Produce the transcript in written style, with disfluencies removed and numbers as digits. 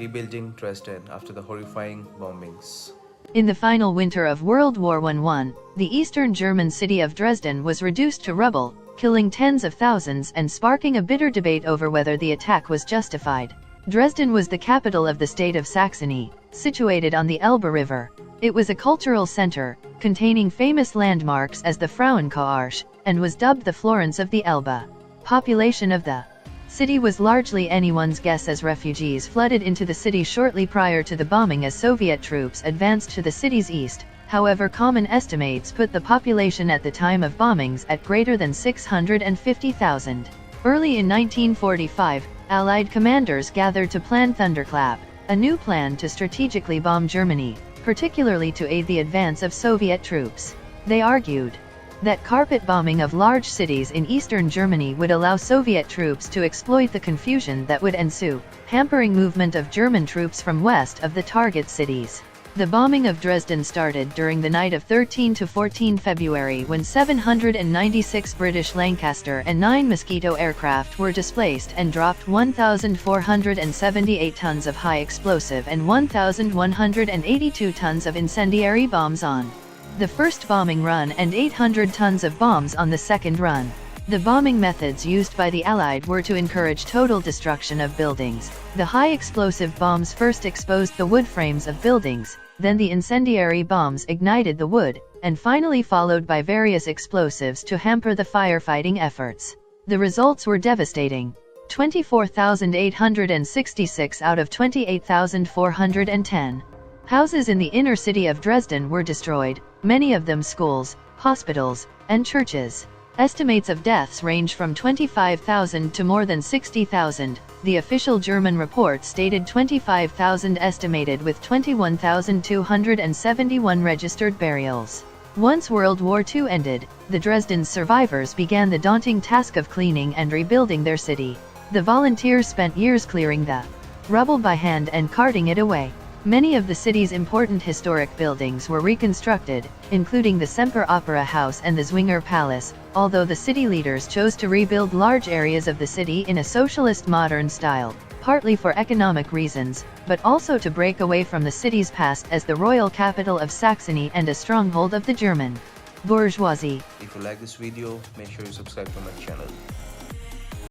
rebuilding Dresden after the horrifying bombings. In the final winter of World War I, the eastern German city of Dresden was reduced to rubble, killing tens of thousands and sparking a bitter debate over whether the attack was justified. Dresden was the capital of the state of Saxony, situated on the Elbe River. It was a cultural center, containing famous landmarks as the Frauenkirche, and was dubbed the Florence of the Elbe. Population of the city was largely anyone's guess, as refugees flooded into the city shortly prior to the bombing as Soviet troops advanced to the city's east. However, common estimates put the population at the time of bombings at greater than 650,000. Early in 1945, Allied commanders gathered to plan Thunderclap, a new plan to strategically bomb Germany, particularly to aid the advance of Soviet troops. They argued that carpet bombing of large cities in eastern Germany would allow Soviet troops to exploit the confusion that would ensue, hampering movement of German troops from west of the target cities. The bombing of Dresden started during the night of 13 to 14 February when 796 British Lancaster and 9 Mosquito aircraft were displaced and dropped 1,478 tons of high explosive and 1,182 tons of incendiary bombs on the first bombing run and 800 tons of bombs on the second run. The bombing methods used by the Allied were to encourage total destruction of buildings. The high explosive bombs first exposed the wood frames of buildings, then the incendiary bombs ignited the wood, and finally followed by various explosives to hamper the firefighting efforts. The results were devastating. 24,866 out of 28,410 houses in the inner city of Dresden were destroyed, many of them schools, hospitals, and churches. Estimates of deaths range from 25,000 to more than 60,000. The official German report stated 25,000 estimated, with 21,271 registered burials. Once World War II ended, the Dresden survivors began the daunting task of cleaning and rebuilding their city. The volunteers spent years clearing the rubble by hand and carting it away. Many of the city's important historic buildings were reconstructed, including the Semper Opera House and the Zwinger Palace, although the city leaders chose to rebuild large areas of the city in a socialist modern style, partly for economic reasons, but also to break away from the city's past as the royal capital of Saxony and a stronghold of the German bourgeoisie. If you like this video, make sure you subscribe to my channel.